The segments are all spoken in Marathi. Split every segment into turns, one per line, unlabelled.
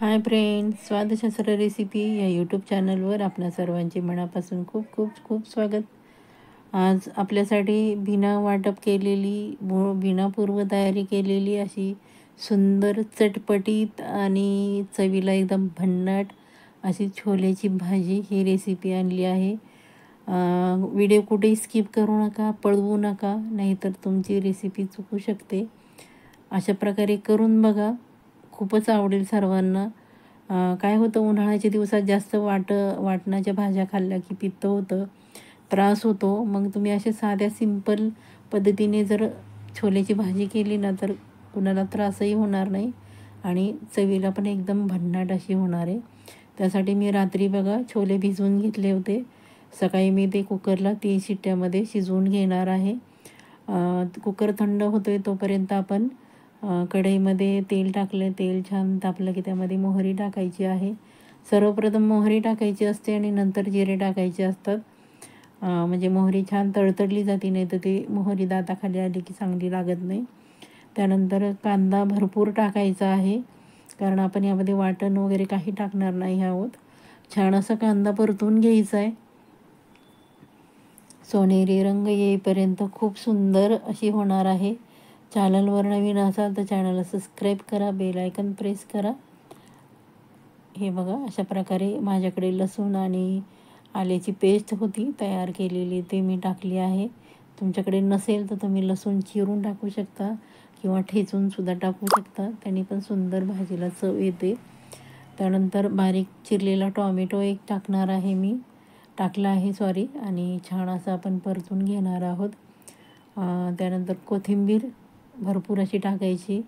हाय फ्रेंड्स, स्वादशास्त्र रेसिपी या यूट्यूब चॅनलवर आपल्या सर्वांचे मनापासून खूप खूप खूप स्वागत. आज आपल्यासाठी बिना वाटप केलेली बिना पूर्वतयारी केलेली अशी सुंदर चटपटीत आणि चवीला एकदम भन्नाट अशी छोलेची भाजी ही रेसिपी आणली आहे. व्हिडिओ कुठेही स्किप करू नका, पळवू नका, नाहीतर तुमची रेसिपी चुकू शकते. अशा प्रकारे करून बघा, खूपच आवडेल सर्वांना. काय होतं, उन्हाळ्याच्या दिवसात जास्त वाटणाच्या भाज्या खाल्ल्या की पित्त होतं, त्रास होतो. मग तुम्ही अशा साध्या सिंपल पद्धतीने जर छोलेची भाजी केली ना, तर कुणाला त्रासही होणार नाही आणि चवीला पण एकदम भन्नाट अशी होणार आहे. त्यासाठी मी रात्री बघा छोले भिजवून घेतले होते. सकाळी मी ते कुकरला 3 शिट्ट्यामध्ये शिजवून घेणार आहे. कुकर थंड होतोय तोपर्यंत आपण कढईमध्ये तेल टाकलं. तेल छान तापलं की त्यामध्ये मोहरी टाकायची आहे. सर्वप्रथम मोहरी टाकायची असते आणि नंतर जिरे टाकायचे असतात. म्हणजे मोहरी छान तडतडली जाते, नाही तर ती मोहरी दाताखाली आली की चांगली लागत नाही. त्यानंतर कांदा भरपूर टाकायचा आहे, कारण आपण यामध्ये वाटण वगैरे काही टाकणार नाही आहोत. छान असा कांदा परतून घ्यायचा आहे. सोनेरी रंग येईपर्यंत खूप सुंदर अशी होणार आहे. चॅनलवर नवीन असाल तर चॅनलला सबस्क्राईब करा, बेल आयकन प्रेस करा. हे बघा, अशा प्रकारे माझ्याकडे लसूण आणि आल्याची पेस्ट होती तयार केलेली, ते मी टाकली आहे. तुमच्याकडे नसेल तर तुम्ही लसूण चिरून टाकू शकता किंवा ठेचूनसुद्धा टाकू शकता, त्याने पण सुंदर भाजीला चव येते. त्यानंतर बारीक चिरलेला टॉमॅटो एक टाकला आहे आणि छान असं आपण परतून घेणार आहोत. त्यानंतर कोथिंबीर भरपूर अशी टाकायची.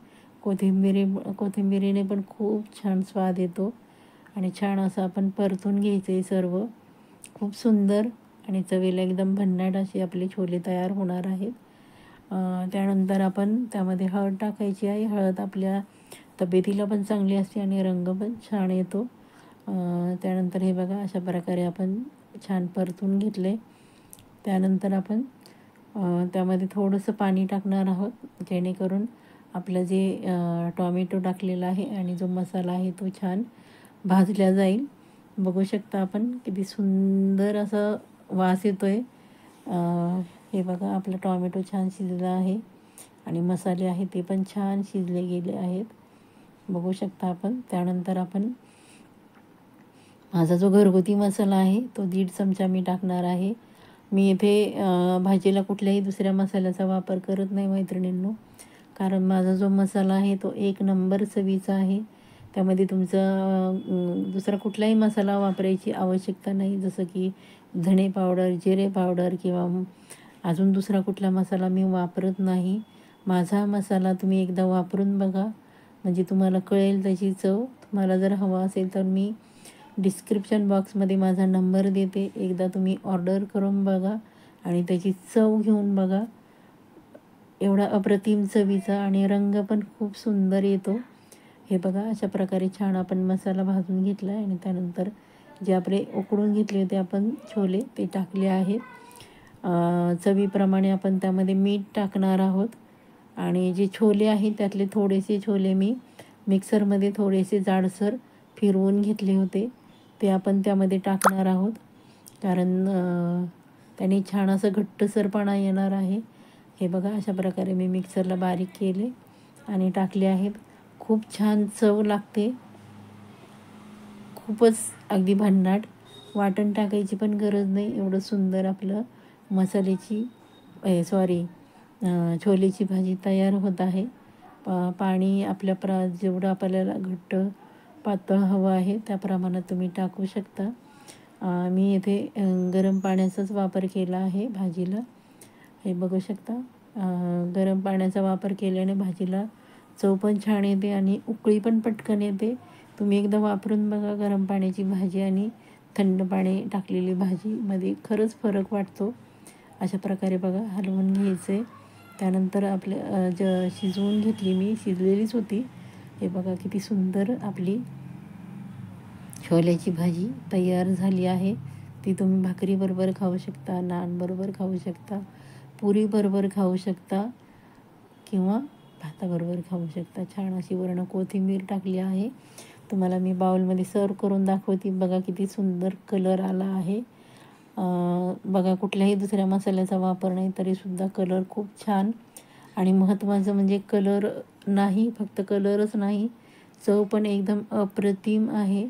कोथिंबिरीने पण खूप छान स्वाद येतो आणि छान असं आपण परतून घ्यायचं आहे सर्व. खूप सुंदर आणि चवीला एकदम भन्नाट असे आपले छोले तयार होणार आहेत. त्यानंतर आपण त्यामध्ये हळद टाकायची आहे. हळद आपल्या तब्येतीला पण चांगली असते आणि रंग पण छान येतो. त्यानंतर हे बघा, अशा प्रकारे आपण छान परतून घेतले. त्यानंतर आपण त्यामध्ये थोडंसं पाणी टाकणार आहोत, जेणेकरून आपलं जे टॉमॅटो टाकलेला आहे आणि जो मसाला आहे तो छान भाजला जाईल. बघू शकता आपण किती सुंदर असं वास येतो आहे. हे बघा, आपला टॉमॅटो छान शिजला आहे आणि मसाले आहे ते पण छान शिजले गेले आहेत, बघू शकता आपण. त्यानंतर आपण माझा जो घरगुती मसाला आहे तो 1.5 चमचा मी टाकणार आहे. मी इथे भाजीला कुठल्याही दुसऱ्या मसाल्याचा वापर करत नाही मैत्रिणींनो, कारण माझा जो मसाला आहे तो 1 नंबर चवीचा आहे. त्यामध्ये तुमचा दुसरा कुठलाही मसाला वापरायची आवश्यकता नाही, जसं की धणे पावडर, जिरे पावडर किंवा अजून दुसरा कुठला मसाला मी वापरत नाही. माझा मसाला तुम्ही एकदा वापरून बघा, म्हणजे तुम्हाला कळेल त्याची चव. तुम्हाला जर हवा असेल तर मी डिस्क्रिप्शन बॉक्समध्ये माझा नंबर देते, एकदा तुम्ही ऑर्डर करून बघा आणि त्याची चव घेऊन बघा. एवढा अप्रतिम चवीचा आणि रंग पण खूप सुंदर येतो. हे बघा, अशा प्रकारे छान आपण मसाला भाजून घेतला आहे आणि त्यानंतर जे आपले उकडून घेतले होते आपण छोले ते टाकले आहेत. चवीप्रमाणे आपण त्यामध्ये मीठ टाकणार आहोत आणि जे छोले आहेत त्यातले थोडेसे छोले मी मिक्सरमध्ये थोडेसे जाडसर फिरवून घेतले होते, ते आपण त्यामध्ये टाकणार आहोत, कारण त्याने छान असं घट्टसरपणा येणार आहे. हे बघा, अशा प्रकारे मी मिक्सरला बारीक केले आणि टाकले आहेत. खूप छान चव लागते, खूपच अगदी भन्नाट. वाटण टाकायची पण गरज नाही, एवढं सुंदर आपलं मसाल्याची छोलेची भाजी तयार होत आहे. पाणी जेवढं आपल्याला घट्ट पातळ हवं आहे त्या प्रमाणात तुम्ही टाकू शकता. मी इथे गरम पाण्याचाच वापर केला आहे भाजीला. हे बघू शकता, गरम पाण्याचा वापर केल्याने भाजीला चव पण छान येते आणि उकळी पण पटकन येते. तुम्ही एकदा वापरून बघा, गरम पाण्याची भाजी आणि थंड पाणी टाकलेली भाजीमध्ये खरंच फरक वाटतो. अशा प्रकारे बघा हलवून घ्यायचं आहे. त्यानंतर शिजवून घेतली मी, शिजलेलीच होती. हे बघा किती सुंदर आपली छोल्याची भाजी तयार झाली आहे. ती तुम्ही भाकरीबरोबर खाऊ शकता, नानबरोबर खाऊ शकता, पुरीबरोबर खाऊ शकता किंवा भाताबरोबर खाऊ शकता. छान अशी वरून कोथिंबीर टाकली आहे. तुम्हाला मी बाउलमध्ये सर्व करून दाखवते. बघा किती सुंदर कलर आला आहे. बघा कुठल्याही दुसऱ्या मसाल्याचा वापर नाही तरीसुद्धा कलर खूप छान. आणि महत्त्वाचं म्हणजे कलर नाही, फक्त कलरच नाही, चव पण एकदम अप्रतिम आहे.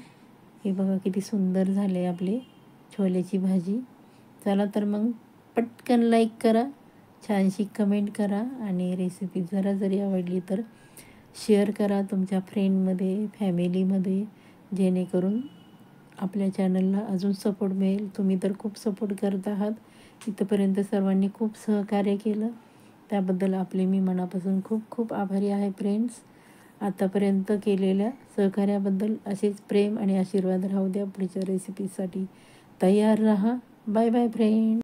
हे बघा किती सुंदर झाले आपली छोल्याची भाजी. चला तर मग पटकन लाईक करा, छानशी कमेंट करा आणि रेसिपी जरा जरी आवडली तर शेअर करा तुमच्या फ्रेंडमध्ये, फॅमिलीमध्ये, जेणेकरून आपल्या चॅनलला अजून सपोर्ट मिळेल. तुम्ही तर खूप सपोर्ट करत आहात. इथंपर्यंत सर्वांनी खूप सहकार्य केलं, त्याबद्दल आपले मी मनापासून खूप खूप आभारी आहे फ्रेंड्स. आतापर्यंत केलेल्या सहकार्याबद्दल असेच प्रेम आणि आशीर्वाद राहू द्या. पुढच्या रेसिपीसाठी तयार राहा. Bye bye friend.